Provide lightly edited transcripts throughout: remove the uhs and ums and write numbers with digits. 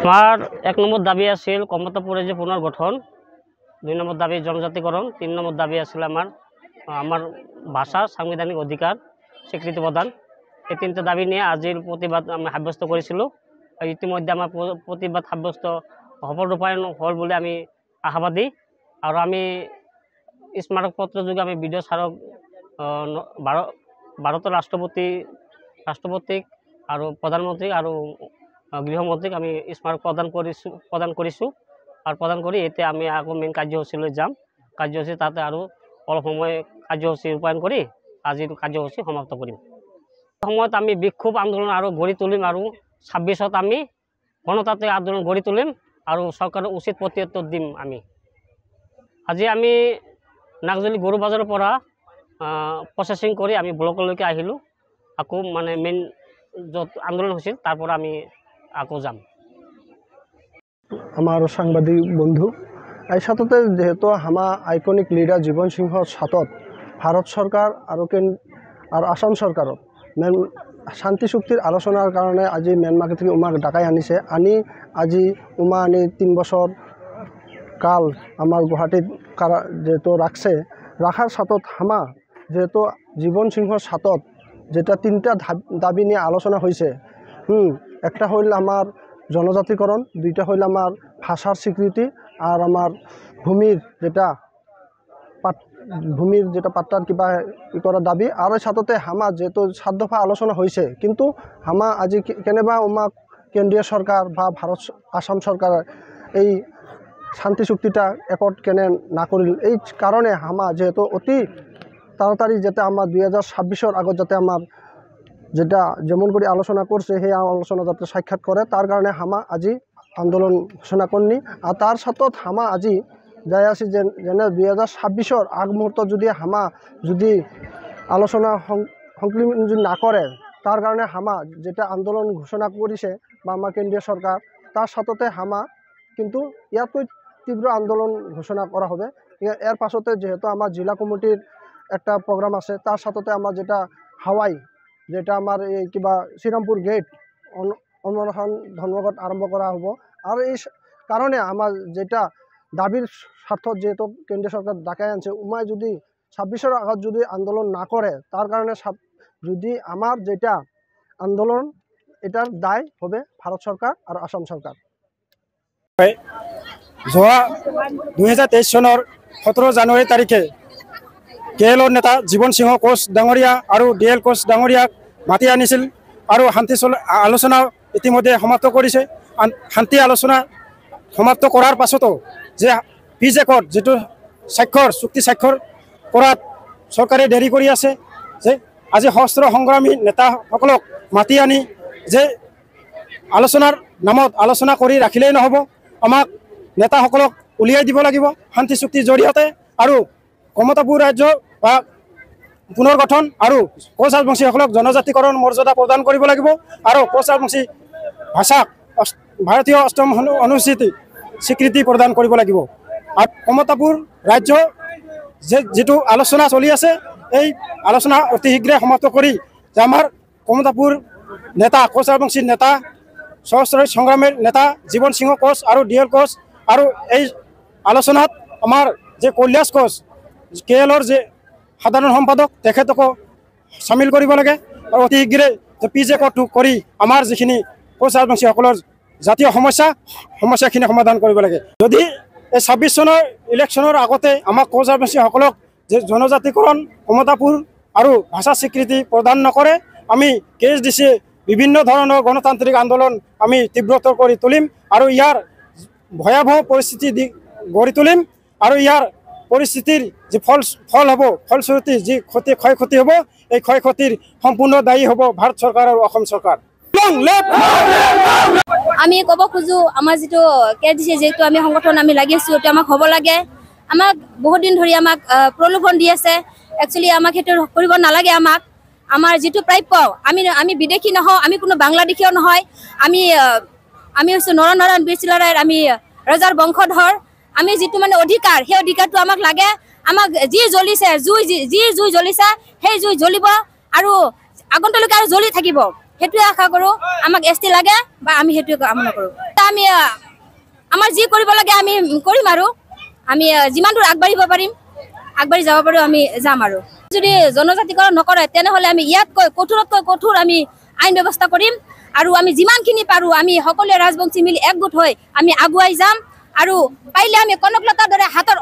আমার 1 নম্বর দাবি আছিল কমতাপুরে যে পুনর্গঠন, 2 নম্বর দাবি জনজাতিকরণ, 3 নম্বর দাবি আছিল আমার ভাষা সাংবিধানিক অধিকার স্বীকৃতি প্রদান। এই 3টা দাবি নিয়ে আজির প্রতিবাদ আমি সাব্যস্ত করেছিল। ইতিমধ্যে আমার প্রতিবাদ সাব্যস্ত সফল রূপায়ণ হল বলে আমি আশাবাদী। আর আমি স্মারকপত্র যোগে আমি বিডিও স্মারক ভারতের রাষ্ট্রপতিক আর প্রধানমন্ত্রী আর গৃহমন্ত্রীক আমি স্মারক প্রদান কৰিছোঁ আৰ প্ৰদান কৰি এতে আমি আকৌ মেইন কাৰ্যসূচীলৈ যাম। কাৰ্যসূচী তাতে আৰু অলপ সময় কাৰ্যসূচী ৰূপায়ণ কৰি আজিৰ কাৰ্যসূচী সমাপ্ত কৰিম। সময়ত আমি বিক্ষোভ আন্দোলন আৰু গঢ়ি তুলিম আৰু 26ত আমি গণতান্ত্ৰিক আন্দোলন গঢ়ি তুলিম আৰু চৰকাৰৰ উচিত প্ৰত্যুত্তৰ দিম। আজি আমি নাগজলি গৰু বাজাৰৰ পৰা প্ৰচেছিং কৰি আমি ব্লকলৈকে আহিলোঁ। আকৌ মানে মেইন য'ত আন্দোলন হৈছিল তাৰ পৰা আমি আকৌ যাম। আমার সাংবাদিক বন্ধু এই সাথে যেহেতু আমার আইকনিক লিডার জীবন সিংহর সাথত ভারত সরকার আর আসাম সরকারত মেন শান্তি চুক্তির আলোচনার কারণে আজি ম্যানমার থেকে উমাক ডাকাই আনিছে। আজি উমা আনি 3 বছর কাল আমার গুৱাহাটীত যেহেতু রাখছে রাখার সাথত হামা যেহেতু জীবন সিংহর সাথত যেটা তিনটা দাবি নিয়ে আলোচনা হয়েছে। একটা হইল আমার জনজাতিকরণ, দুইটা হইল আমার ভাষার স্বীকৃতি, আর আমার ভূমির যেটা পাট্টার কিবা করার দাবি। আর সাথে হামা যেহেতু 7 দফা আলোচনা হয়েছে, কিন্তু হামা আজি কেনেবা আমাক কেন্দ্রীয় সরকার বা আসাম সরকার এই শান্তি চুক্তিটা একট কেনে না করিল। এই কারণে হামা যেহেতু অতি তাড়াতাড়ি যাতে আমার 2026-এর আগত যাতে আমার যেটা যেমন করে আলোচনা করছে সেই আলোচনা যাতে সাক্ষাৎ করে, তার কারণে হামা আজি আন্দোলন ঘোষণা করনি। আর তার সাথে হামা আজি যাই আছি যেন 2026-এর আগ মুহূর্ত যদি হামা যদি আলোচনা সংক্লিষ্ট যদি না করে, তার কারণে হামা যেটা আন্দোলন ঘোষণা করেছে বা আমার কেন্দ্রীয় সরকার, তার সাথে হামা কিন্তু ইয়াতকৈ তীব্র আন্দোলন ঘোষণা করা হবে। এর পাছতে যেহেতু আমার জেলা কমিটির একটা প্রোগ্রাম আছে, তার সাথে আমার যেটা হাওয়াই যেটা আমার এই কিবা শ্রীরামপুর গেট অন্যরকম ধর্মঘট আরম্ভ করা হব। আর এই কারণে আমার যেটা দাবির স্বার্থ যেহেতু কেন্দ্রীয় সরকার ডাকাই আনছে, উমায় যদি 26-এর আগত যদি আন্দোলন না করে, তার কারণে যদি আমার যেটা আন্দোলন এটার দায় হবে ভারত সরকার আর আসাম সরকার। যোৱা 2023 চনৰ 17 জানুৱাৰী তাৰিখে কেএলৰ নেতা জীৱন সিংহ কোচ ডাঙৰীয়া আৰু ডিএল কোচ ডাঙৰীয়াক মাতি আনিছিল আৰু শান্তি আলোচনা ইতিমধ্যে সমাপ্ত কৰিছে। শান্তি আলোচনা সমাপ্ত কৰাৰ পাছতো যে পিজেকত যেটো চুক্তি স্বাক্ষৰ কৰাত চৰকাৰে দেৰি কৰি আছে, যে আজি সশস্ত্ৰ সংগ্ৰামী নেতাসকলক মাতি আনি যে আলোচনাৰ নামত আলোচনা কৰি ৰাখিলেই নহ'ব, আমাক নেতাসকলক উলিয়াই দিব লাগিব শান্তি চুক্তিৰ জৰিয়তে। আৰু কমতাপুৰ ৰাজ্য বা পুনৰ গঠন আৰু কোচ ৰাজবংশীসকলক জনজাতিকৰণ মৰ্যাদা প্ৰদান কৰিব লাগিব আৰু কোচ ৰাজবংশী ভাষাক ভাৰতীয় 8ম অনুসূচীত স্বীকৃতি প্ৰদান কৰিব লাগিব। আৰু কমতাপুৰ ৰাজ্য যেটো আলোচনা চলি আছে, এই আলোচনা অতি শীঘ্ৰে সমাপ্ত কৰি যে আমাৰ কমতাপুৰ নেতা কোচ ৰাজবংশীৰ নেতা সশস্ত্ৰ সংগ্ৰামীৰ নেতা জীৱন সিংহ কোচ আৰু ডিএল কোচ আৰু এই আলোচনাত আমাৰ যে কৈলাশ কোচ কেএলৰ যে সাধাৰণ সম্পাদক তেখেতকো সামিল কৰিব লাগে আৰু অতি শীঘ্ৰে পিজেকটো কৰি আমাৰ যিখিনি কোচ ৰাজবংশীসকলৰ জাতীয় সমস্যাখিনি সমাধান কৰিব লাগে। যদি এই 26 চনৰ ইলেকশ্যনৰ আগতে আমাক কোচ ৰাজবংশীসকলক যে জনজাতিকৰণ কমতাপুৰ আৰু ভাষা স্বীকৃতি প্ৰদান নকৰে, আমি KSDC বিভিন্ন ধৰণৰ গণতান্ত্ৰিক আন্দোলন আমি তীব্ৰতৰ কৰি তুলিম আৰু ইয়াৰ ভয়াবহ পৰিস্থিতি গঢ়ি তুলিম। আৰু ইয়াৰ পৰিস্থিতিৰ যে ফল হ'ব, ফলশ্ৰুতি যি ক্ষয়ক্ষতি হ'ব, এই ক্ষয়ক্ষতিৰ সম্পূৰ্ণ দায়ী হ'ব ভাৰত চৰকাৰ আৰু অসম চৰকাৰ। আমি ক'ব খোজো আমাৰ যেটো KSDC যেটো আমি সংগঠন আমি লাগি আছো, এটা আমাক হ'ব লাগে। আমাক বহুত দিন ধৰি আমাক প্ৰলোভন দি আছে, একচুৱেলি আমাক সেইটো কৰিব নালাগে। আমাৰ যেটো প্ৰাপ্য, আমি বিদেশী নহওঁ, আমি কোনো বাংলাদেশীও নহয়, আমি হৈছোঁ নৰনাৰায়ণ বীৰ চিলাৰায়ৰ আমি ৰজাৰ বংশধৰ। আমি যেটো মানে অধিকাৰ, সেই অধিকাৰটো আমাক লাগে। আমাক যি জ্বলিছে যি জুই জ্বলিছে সেই জুই জ্বলিব আৰু আগন্তলৈকে আৰু জ্বলি থাকিব, সেইটোৱে আশা কৰোঁ। আমাক ST লাগে বা আমি সেইটোৱে কামনা কৰোঁ। আমি আমাৰ যি কৰিব লাগে আমি কৰিম আৰু আমি যিমান দূৰ আগবাঢ়িব পাৰিম, আগবাঢ়ি যাব পাৰোঁ, আমি যাম। আৰু যদি জনজাতিকৰণ নকৰে, তেনেহ'লে আমি ইয়াতকৈ কঠোৰতকৈ কঠোৰ আমি আইন ব্যৱস্থা কৰিম আৰু আমি যিমানখিনি পাৰোঁ আমি সকলোৱে ৰাজবংশী মিলি একগোট হৈ আমি আগুৱাই যাম। আৰু পাৰিলে আমি কনকলতাৰ দৰে হাতৰ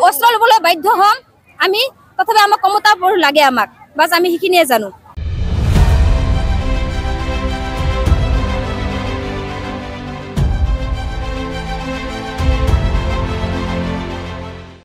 অস্ত্ৰ ল'বলৈ বাধ্য হ'ম। আমি তথাপি আমাক কমতাপুৰ লাগে, আমাক বাছ আমি সেইখিনিয়ে জানো।